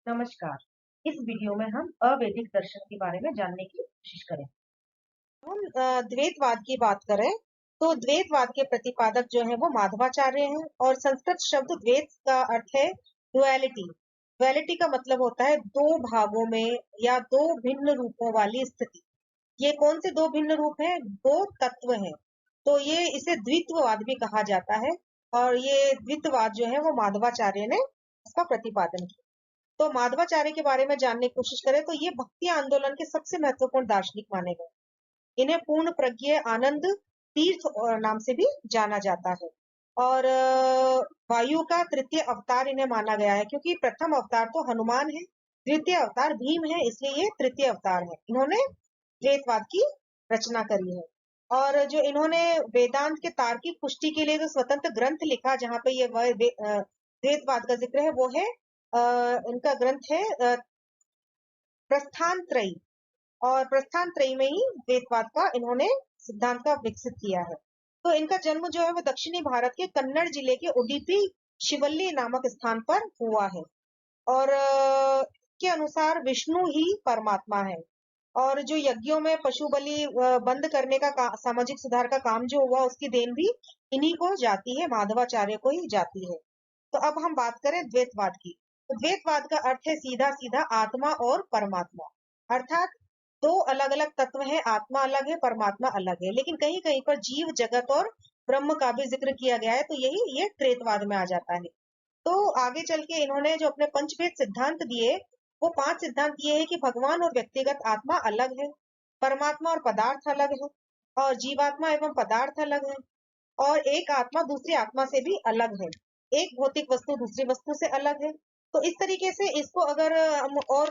नमस्कार। इस वीडियो में हम अवैदिक दर्शन के बारे में जानने की कोशिश करें। हम द्वैतवाद की बात करें तो द्वैतवाद के प्रतिपादक जो है वो माधवाचार्य हैं और संस्कृत शब्द द्वैत का अर्थ है डुअलिटी। डुअलिटी का मतलब होता है दो भागों में या दो भिन्न रूपों वाली स्थिति। ये कौन से दो भिन्न रूप हैं? दो तत्व हैं, तो ये इसे द्वित्ववाद भी कहा जाता है। और ये द्वित्ववाद जो है वो माधवाचार्य ने इसका प्रतिपादन किया। तो माधवाचार्य के बारे में जानने की कोशिश करें तो ये भक्ति आंदोलन के सबसे महत्वपूर्ण दार्शनिक माने गए। इन्हें पूर्ण प्रज्ञ आनंद तीर्थ नाम से भी जाना जाता है। और वायु का तृतीय अवतार इन्हें माना गया है, क्योंकि प्रथम अवतार तो हनुमान है, द्वितीय अवतार भीम है, इसलिए ये तृतीय अवतार है। इन्होंने द्वैतवाद की रचना करी है। और जो इन्होंने वेदांत के तार्किक पुष्टि के लिए जो स्वतंत्र ग्रंथ लिखा, जहाँ पे ये द्वैतवाद का जिक्र है, वो है इनका ग्रंथ है प्रस्थान त्रयी। और प्रस्थान त्रयी में ही द्वैतवाद का इन्होंने सिद्धांत का विकसित किया है। तो इनका जन्म जो है वो दक्षिणी भारत के कन्नड़ जिले के उडुपी शिवल्ली नामक स्थान पर हुआ है। और के अनुसार विष्णु ही परमात्मा है। और जो यज्ञों में पशु बलि बंद करने का सामाजिक सुधार का काम जो हुआ, उसकी देन भी इन्हीं को जाती है, माधवाचार्य को ही जाती है। तो अब हम बात करें द्वैतवाद की। तो द्वैतवाद का अर्थ है सीधा सीधा आत्मा और परमात्मा। अर्थात दो अलग अलग तत्व हैं, आत्मा अलग है, परमात्मा अलग है, लेकिन कहीं कहीं पर जीव जगत और ब्रह्म का भी जिक्र किया गया है, तो यही ये त्रैतवाद में आ जाता है। तो आगे चल के इन्होंने जो अपने पंचभेद सिद्धांत दिए, वो 5 सिद्धांत ये है कि भगवान और व्यक्तिगत आत्मा अलग है, परमात्मा और पदार्थ अलग है, और जीवात्मा एवं पदार्थ अलग है, और एक आत्मा दूसरी आत्मा से भी अलग है, एक भौतिक वस्तु दूसरी वस्तु से अलग है। तो इस तरीके से इसको अगर हम और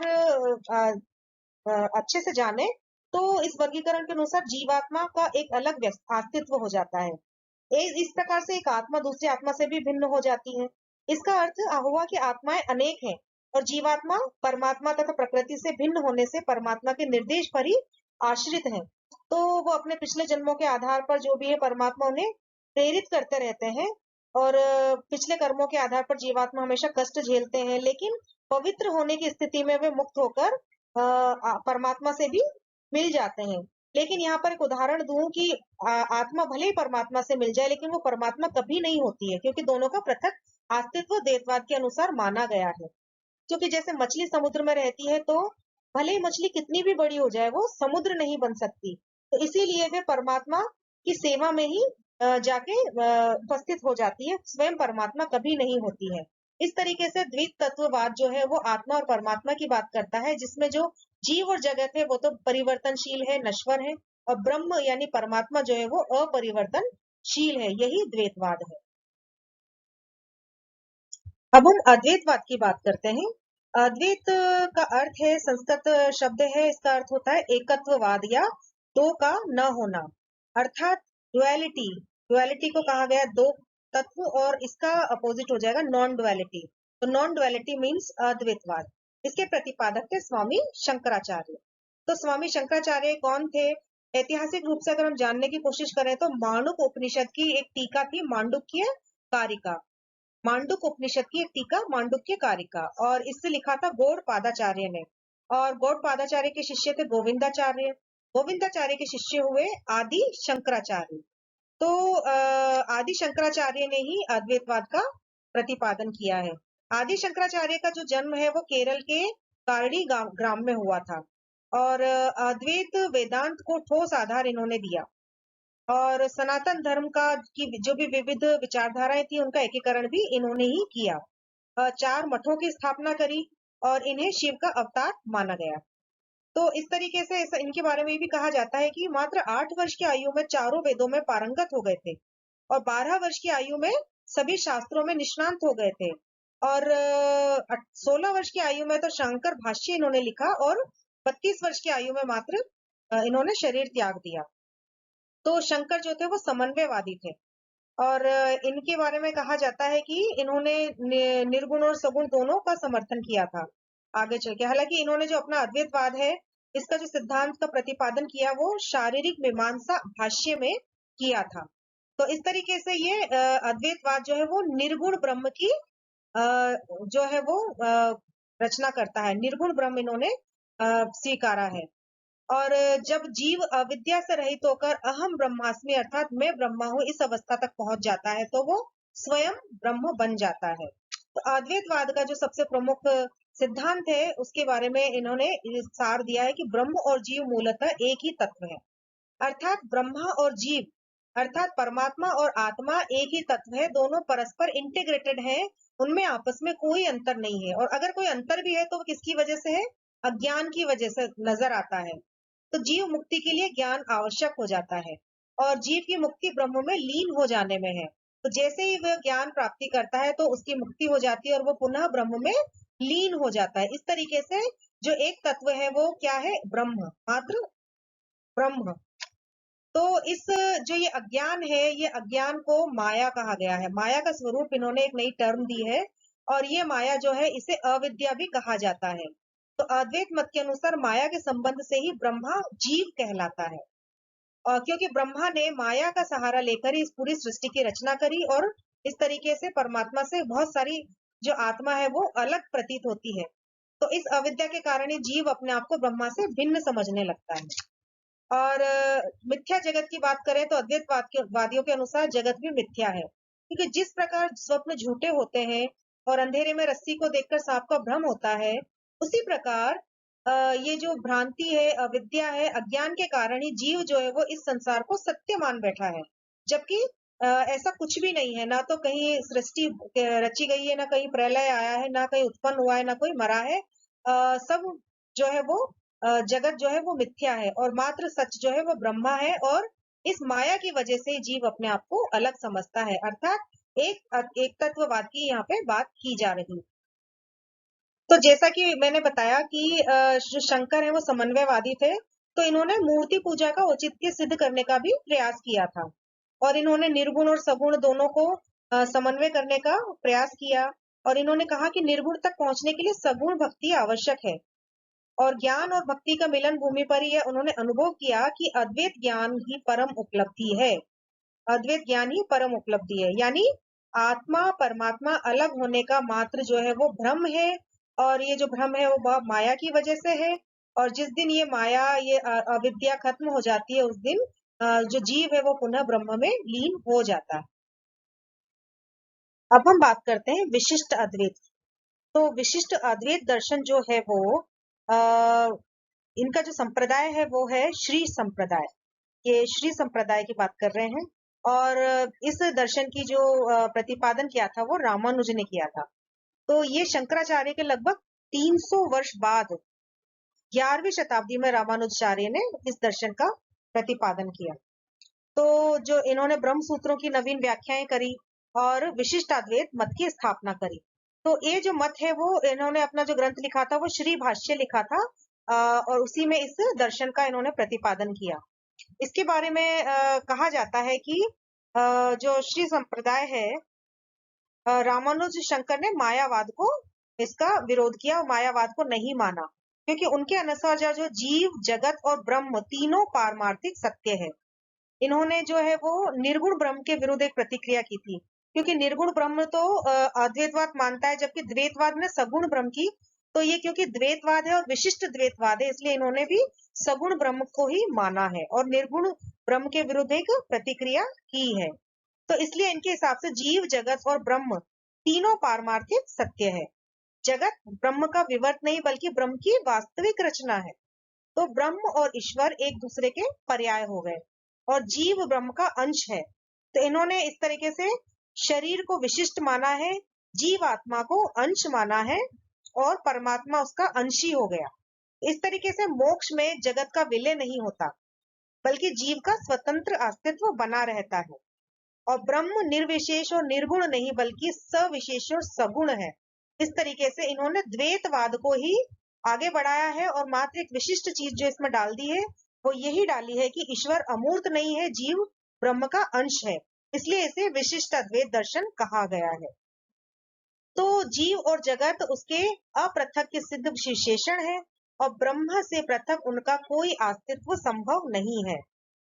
अच्छे से जाने, तो इस वर्गीकरण के अनुसार जीवात्मा का एक अलग अस्तित्व हो जाता है। इस प्रकार से एक आत्मा दूसरी आत्मा से भी भिन्न हो जाती है। इसका अर्थ हुआ कि आत्माएं अनेक हैं, और जीवात्मा परमात्मा तथा प्रकृति से भिन्न होने से परमात्मा के निर्देश पर ही आश्रित है। तो वो अपने पिछले जन्मों के आधार पर जो भी है, परमात्मा उन्हें प्रेरित करते रहते हैं। और पिछले कर्मों के आधार पर जीवात्मा हमेशा कष्ट झेलते हैं, लेकिन पवित्र होने की स्थिति में वे मुक्त होकर परमात्मा से भी मिल जाते हैं। लेकिन यहाँ पर एक उदाहरण दूं कि आत्मा भले ही परमात्मा से मिल जाए, लेकिन वो परमात्मा कभी नहीं होती है, क्योंकि दोनों का पृथक अस्तित्व द्वैतवाद के अनुसार माना गया है। क्योंकि जैसे मछली समुद्र में रहती है, तो भले ही मछली कितनी भी बड़ी हो जाए, वो समुद्र नहीं बन सकती। तो इसीलिए वे परमात्मा की सेवा में ही जाके उपस्थित हो जाती है, स्वयं परमात्मा कभी नहीं होती है। इस तरीके से द्वैत तत्ववाद जो है वो आत्मा और परमात्मा की बात करता है, जिसमें जो जीव और जगत है वो तो परिवर्तनशील है, नश्वर है, और ब्रह्म यानी परमात्मा जो है वो अपरिवर्तनशील है। यही द्वैतवाद है। अब हम अद्वैतवाद की बात करते हैं। अद्वैत का अर्थ है, संस्कृत शब्द है, इसका अर्थ होता है एकत्ववाद या दो का न होना, अर्थात डुअलिटी। डुअलिटी को कहा गया दो तत्व, और इसका अपोजिट हो जाएगा नॉन डुअलिटी। तो नॉन डुअलिटी मीन्स अद्वैतवाद। इसके प्रतिपादक थे स्वामी शंकराचार्य। तो स्वामी शंकराचार्य कौन थे? ऐतिहासिक रूप से अगर हम जानने की कोशिश करें तो मांडुक उपनिषद की एक टीका थी, मांडुक्य कारिका। मांडुक उपनिषद की एक टीका मांडुक्य कारिका, और इससे लिखा था गौड़पादाचार्य ने। और गौड़पादाचार्य के शिष्य थे गोविंदाचार्य। गोविंदाचार्य के शिष्य हुए आदि शंकराचार्य। तो आदि शंकराचार्य ने ही अद्वैतवाद का प्रतिपादन किया है। आदि शंकराचार्य का जो जन्म है वो केरल के कारणी ग्राम में हुआ था। और अद्वैत वेदांत को ठोस आधार इन्होंने दिया, और सनातन धर्म का की जो भी विविध विचारधाराएं थी, उनका एकीकरण भी इन्होंने ही किया। 4 मठों की स्थापना करी, और इन्हें शिव का अवतार माना गया। तो इस तरीके से इनके बारे में भी कहा जाता है कि मात्र 8 वर्ष की आयु में चारों वेदों में पारंगत हो गए थे, और 12 वर्ष की आयु में सभी शास्त्रों में निष्णांत हो गए थे, और 16 वर्ष की आयु में तो शंकर भाष्य इन्होंने लिखा, और 32 वर्ष की आयु में मात्र इन्होंने शरीर त्याग दिया। तो शंकर जो थे वो समन्वयवादी थे। और इनके बारे में कहा जाता है कि इन्होंने निर्गुण और सगुण दोनों का समर्थन किया था आगे चल के। हालांकि इन्होंने जो अपना अद्वैतवाद है, इसका जो सिद्धांत का प्रतिपादन किया, वो शारीरिक मीमांसा भाष्य में किया था। तो इस तरीके से ये अद्वैतवाद जो है वो निर्गुण ब्रह्म की जो है वो रचना करता है, निर्गुण ब्रह्म इन्होंने स्वीकारा है। और जब जीव अविद्या से रहित होकर अहम ब्रह्मास्मि अर्थात मैं ब्रह्मा हूँ इस अवस्था तक पहुंच जाता है तो वो स्वयं ब्रह्म बन जाता है। तो अद्वैतवाद का जो सबसे प्रमुख सिद्धांत है उसके बारे में इन्होंने सार दिया है कि ब्रह्म और जीव मूलतः एक ही तत्व है, अर्थात ब्रह्मा और जीव अर्थात परमात्मा और आत्मा एक ही तत्व है, दोनों परस्पर इंटीग्रेटेड हैं, उनमें आपस में कोई अंतर नहीं है। और अगर कोई अंतर भी है तो वो किसकी वजह से है? अज्ञान की वजह से नजर आता है। तो जीव मुक्ति के लिए ज्ञान आवश्यक हो जाता है और जीव की मुक्ति ब्रह्म में लीन हो जाने में है। तो जैसे ही वह ज्ञान प्राप्ति करता है तो उसकी मुक्ति हो जाती है और वो पुनः ब्रह्म में लीन हो जाता है। इस तरीके से जो एक तत्व है वो क्या है? ब्रह्म, मात्र ब्रह्म। तो इस जो ये अज्ञान है, ये अज्ञान को माया कहा गया है। माया का स्वरूप इन्होंने एक नई टर्म दी है और ये माया जो है इसे अविद्या भी कहा जाता है। तो अद्वैत मत के अनुसार माया के संबंध से ही ब्रह्मा जीव कहलाता है। और क्योंकि ब्रह्मा ने माया का सहारा लेकर ही इस पूरी सृष्टि की रचना करी और इस तरीके से परमात्मा से बहुत सारी जो आत्मा है वो अलग प्रतीत होती है। तो इस अविद्या के कारण ही जीव अपने आप को ब्रह्मा से भिन्न समझने लगता है। और मिथ्या जगत की बात करें तो अद्वैतवाद के वादियों के अनुसार जगत भी मिथ्या है, क्योंकि जिस प्रकार स्वप्न झूठे होते हैं और अंधेरे में रस्सी को देखकर सांप का भ्रम होता है, उसी प्रकार ये जो भ्रांति है, अविद्या है, अज्ञान के कारण ही जीव जो है वो इस संसार को सत्य मान बैठा है, जबकि ऐसा कुछ भी नहीं है। ना तो कहीं सृष्टि रची गई है, ना कहीं प्रलय आया है, ना कहीं उत्पन्न हुआ है, ना कोई मरा है। सब जो है वो जगत जो है वो मिथ्या है और मात्र सच जो है वो ब्रह्मा है। और इस माया की वजह से जीव अपने आप को अलग समझता है, अर्थात एक तत्ववाद की यहाँ पे बात की जा रही है। तो जैसा कि मैंने बताया कि जो शंकर है वो समन्वयवादी थे, तो इन्होंने मूर्ति पूजा का औचित्य सिद्ध करने का भी प्रयास किया था और इन्होंने निर्गुण और सगुण दोनों को समन्वय करने का प्रयास किया। और इन्होंने कहा कि निर्गुण तक पहुंचने के लिए सगुण भक्ति आवश्यक है और ज्ञान और भक्ति का मिलन भूमि पर ही उन्होंने अनुभव किया कि अद्वैत ज्ञान ही परम उपलब्धि है। अद्वैत ज्ञान ही परम उपलब्धि है, यानी आत्मा परमात्मा अलग होने का मात्र जो है वो भ्रम है और ये जो भ्रम है वो माया की वजह से है। और जिस दिन ये माया, ये अविद्या खत्म हो जाती है, उस दिन जो जीव है वो पुनः ब्रह्म में लीन हो जाता है। अब हम बात करते हैं विशिष्ट अद्वैत। तो विशिष्ट अद्वैत दर्शन जो है वो इनका जो संप्रदाय है वो है श्री संप्रदाय। ये श्री संप्रदाय की बात कर रहे हैं और इस दर्शन की जो प्रतिपादन किया था वो रामानुज ने किया था। तो ये शंकराचार्य के लगभग 300 वर्ष बाद 11वीं शताब्दी में रामानुजाचार्य ने इस दर्शन का प्रतिपादन किया। तो जो इन्होंने ब्रह्म सूत्रों की नवीन व्याख्याएं करी और विशिष्टाद्वैत मत की स्थापना करी। तो ये जो मत है वो इन्होंने अपना जो ग्रंथ लिखा था वो श्री भाष्य लिखा था और उसी में इस दर्शन का इन्होंने प्रतिपादन किया। इसके बारे में कहा जाता है कि जो श्री संप्रदाय है, रामानुज शंकर ने मायावाद को इसका विरोध किया और मायावाद को नहीं माना, क्योंकि उनके अनुसार जो जीव जगत और ब्रह्म तीनों पारमार्थिक सत्य है। इन्होंने जो है वो निर्गुण ब्रह्म के विरुद्ध एक प्रतिक्रिया की थी, क्योंकि निर्गुण ब्रह्म तो अद्वैतवाद मानता है, जबकि द्वैतवाद ने सगुण ब्रह्म की। तो ये क्योंकि द्वैतवाद है और विशिष्ट द्वैतवाद है, इसलिए इन्होंने भी सगुण ब्रह्म को ही माना है और निर्गुण ब्रह्म के विरुद्ध एक प्रतिक्रिया की है। तो इसलिए इनके हिसाब से जीव जगत और ब्रह्म तीनों पारमार्थिक सत्य है। जगत ब्रह्म का विवर्त नहीं बल्कि ब्रह्म की वास्तविक रचना है। तो ब्रह्म और ईश्वर एक दूसरे के पर्याय हो गए और जीव ब्रह्म का अंश है। तो इन्होंने इस तरीके से शरीर को विशिष्ट माना है, जीव आत्मा को अंश माना है और परमात्मा उसका अंश ही हो गया। इस तरीके से मोक्ष में जगत का विलय नहीं होता बल्कि जीव का स्वतंत्र अस्तित्व बना रहता है और ब्रह्म निर्विशेष और निर्गुण नहीं बल्कि सविशेष और सगुण है। इस तरीके से इन्होंने द्वैतवाद को ही आगे बढ़ाया है और मात्र एक विशिष्ट चीज जो इसमें डाल दी है वो यही डाली है कि ईश्वर अमूर्त नहीं है, जीव ब्रह्म का अंश है, इसलिए इसे विशिष्ट अद्वैत दर्शन कहा गया है। तो जीव और जगत उसके अपृथक के सिद्ध विशेषण है और ब्रह्म से पृथक उनका कोई अस्तित्व संभव नहीं है।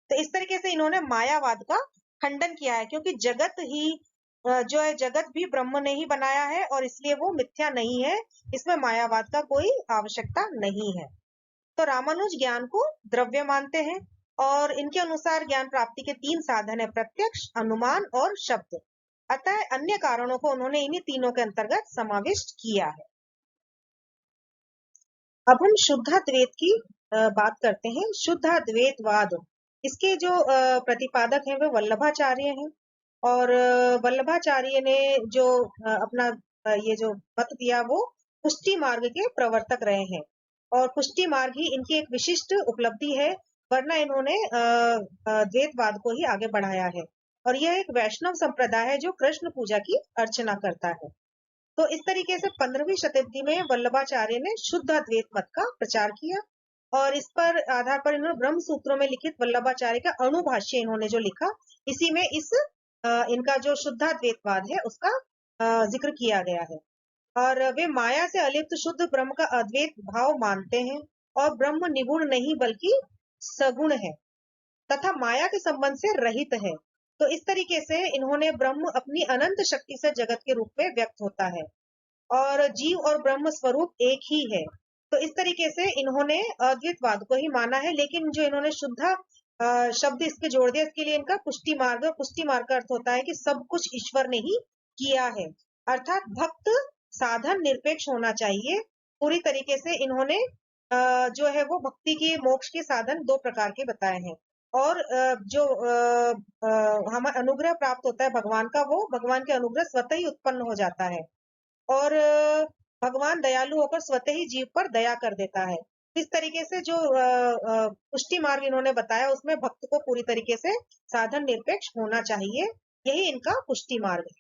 तो इस तरीके से इन्होंने मायावाद का खंडन किया है, क्योंकि जगत ही जो है जगत भी ब्रह्म ने ही बनाया है और इसलिए वो मिथ्या नहीं है, इसमें मायावाद का कोई आवश्यकता नहीं है। तो रामानुज ज्ञान को द्रव्य मानते हैं और इनके अनुसार ज्ञान प्राप्ति के 3 साधन है, प्रत्यक्ष, अनुमान और शब्द। अतः अन्य कारणों को उन्होंने इन्हीं तीनों के अंतर्गत समाविष्ट किया है। अब हम शुद्धाद्वैत की बात करते हैं। शुद्धाद्वैतवाद, इसके जो प्रतिपादक हैं वे वल्लभाचार्य हैं और वल्लभाचार्य ने जो अपना ये जो मत दिया वो पुष्टि मार्ग के प्रवर्तक रहे हैं और पुष्टि मार्ग ही इनकी एक विशिष्ट उपलब्धि है, वरना इन्होंने द्वैतवाद को ही आगे बढ़ाया है। और यह एक वैष्णव संप्रदाय है जो कृष्ण पूजा की अर्चना करता है। तो इस तरीके से 15वीं शताब्दी में वल्लभाचार्य ने शुद्ध अद्वैत मत का प्रचार किया और इस पर आधार पर इन्होंने ब्रह्म सूत्रों में लिखित वल्लभाचार्य का अणुभाष्य इन्होंने जो लिखा, इसी में इनका जो शुद्धाद्वैतवाद है उसका जिक्र किया गया है। और वे माया से अलिप्त शुद्ध ब्रह्म का अद्वैत भाव मानते हैं और ब्रह्म निगुण नहीं बल्कि सगुण है तथा माया के संबंध से रहित है। तो इस तरीके से इन्होंने ब्रह्म अपनी अनंत शक्ति से जगत के रूप में व्यक्त होता है और जीव और ब्रह्म स्वरूप एक ही है। तो इस तरीके से इन्होंने अद्वैतवाद को ही माना है, लेकिन जो इन्होंने शुद्ध शब्द इसके जोड़ दिया, इसके लिए इनका पुष्टि मार्ग का अर्थ होता है कि सब कुछ ईश्वर ने ही किया है, अर्थात भक्त साधन निरपेक्ष होना चाहिए। पूरी तरीके से इन्होंने जो है वो भक्ति की मोक्ष के साधन 2 प्रकार के बताए हैं और जो हमें अनुग्रह प्राप्त होता है भगवान का, वो भगवान के अनुग्रह स्वतः ही उत्पन्न हो जाता है और भगवान दयालु होकर स्वतः ही जीव पर दया कर देता है। इस तरीके से जो पुष्टि मार्ग इन्होंने बताया उसमें भक्त को पूरी तरीके से साधन निरपेक्ष होना चाहिए, यही इनका पुष्टि मार्ग है।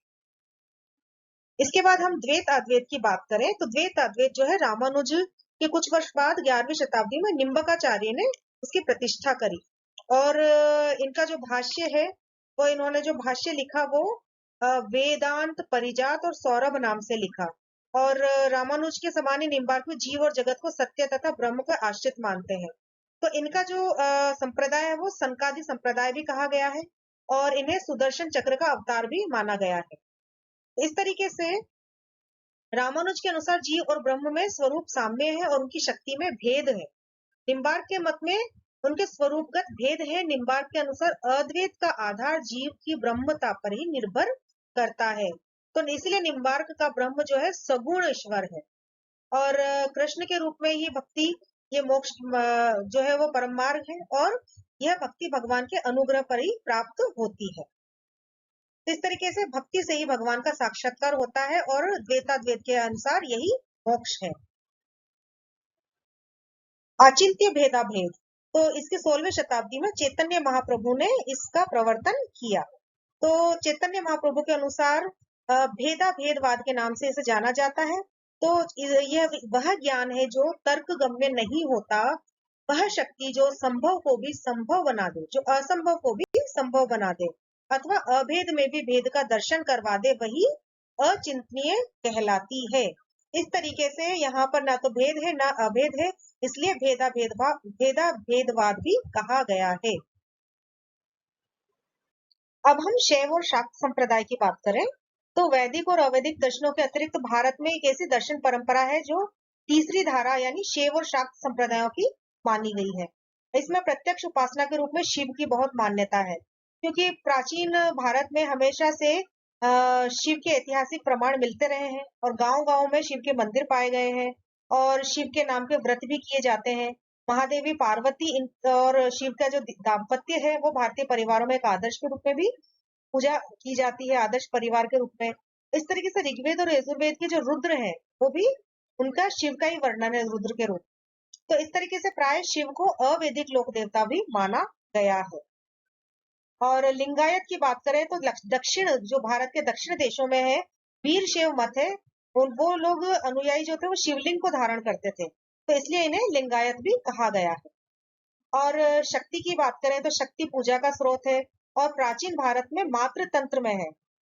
इसके बाद हम द्वैत अद्वैत की बात करें तो द्वैत अद्वैत जो है रामानुज के कुछ वर्ष बाद 11वीं शताब्दी में निम्बकाचार्य ने उसकी प्रतिष्ठा करी और इनका जो भाष्य है वो इन्होंने जो भाष्य लिखा वो वेदांत परिजात और सौरभ नाम से लिखा और रामानुज के समान ही निम्बार्क में जीव और जगत को सत्य तथा ब्रह्म को आश्रित मानते हैं। तो इनका जो संप्रदाय है वो सनकादि संप्रदाय भी कहा गया है और इन्हें सुदर्शन चक्र का अवतार भी माना गया है। इस तरीके से रामानुज के अनुसार जीव और ब्रह्म में स्वरूप साम्य है और उनकी शक्ति में भेद है। निम्बार्क के मत में उनके स्वरूपगत भेद है। निम्बार्क के अनुसार अद्वैत का आधार जीव की ब्रह्मता पर ही निर्भर करता है, तो इसलिए निम्बार्क का ब्रह्म जो है सगुण ईश्वर है और कृष्ण के रूप में ही भक्ति, ये मोक्ष जो है वो परम मार्ग है और यह भक्ति भगवान के अनुग्रह पर ही प्राप्त होती है। इस तरीके से भक्ति से ही भगवान का साक्षात्कार होता है और द्वैताद्वैत के अनुसार यही मोक्ष है। अचिंत्य भेदा भेद, तो इसके 16वीं शताब्दी में चैतन्य महाप्रभु ने इसका प्रवर्तन किया। तो चैतन्य महाप्रभु के अनुसार भेदा भेदवाद के नाम से इसे जाना जाता है। तो यह वह ज्ञान है जो तर्क गम्य नहीं होता, वह शक्ति जो संभव को भी संभव बना दे, जो असंभव को भी संभव बना दे अथवा अभेद में भी भेद का दर्शन करवा दे, वही अचिंतनीय कहलाती है। इस तरीके से यहाँ पर ना तो भेद है ना अभेद है, इसलिए भेदा भेदवाद भी कहा गया है। अब हम शैव और शाक्त संप्रदाय की बात करें तो वैदिक और अवैदिक दर्शनों के अतिरिक्त भारत में एक ऐसी दर्शन परंपरा है जो तीसरी धारा यानी शैव और शाक्त संप्रदायों की मानी गई है। इसमें प्रत्यक्ष उपासना के रूप में शिव की बहुत मान्यता है, क्योंकि प्राचीन भारत में हमेशा से शिव के ऐतिहासिक प्रमाण मिलते रहे हैं और गांव-गांव में शिव के मंदिर पाए गए हैं और शिव के नाम के व्रत भी किए जाते हैं। महादेवी पार्वती और शिव का जो दाम्पत्य है वो भारतीय परिवारों में एक आदर्श के रूप में भी पूजा की जाती है, आदर्श परिवार के रूप में। इस तरीके से ऋग्वेद और यजुर्वेद के जो रुद्र है वो भी उनका शिव का ही वर्णन है, रुद्र के रूप। तो इस तरीके से प्राय शिव को अवैदिक लोक देवता भी माना गया है। और लिंगायत की बात करें तो दक्षिण जो भारत के दक्षिण देशों में है वीर शैव मत है, वो लोग अनुयायी जो थे वो शिवलिंग को धारण करते थे, तो इसलिए इन्हें लिंगायत भी कहा गया है। और शक्ति की बात करें तो शक्ति पूजा का स्रोत है और प्राचीन भारत में मातृ तंत्र में है,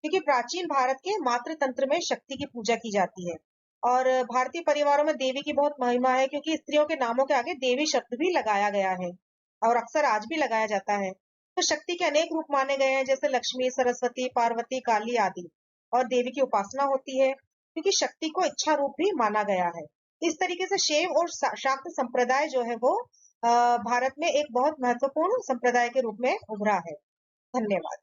क्योंकि प्राचीन भारत के मातृ तंत्र में शक्ति की पूजा की जाती है। और भारतीय परिवारों में देवी की बहुत महिमा है, क्योंकि स्त्रियों के नामों के आगे देवी शब्द भी लगाया गया है और अक्सर आज भी लगाया जाता है। तो शक्ति के अनेक रूप माने गए हैं, जैसे लक्ष्मी, सरस्वती, पार्वती, काली आदि। और देवी की उपासना होती है, क्योंकि शक्ति को इच्छा रूप भी माना गया है। इस तरीके से शैव और शाक्त संप्रदाय जो है वो भारत में एक बहुत महत्वपूर्ण संप्रदाय के रूप में उभरा है। धन्यवाद।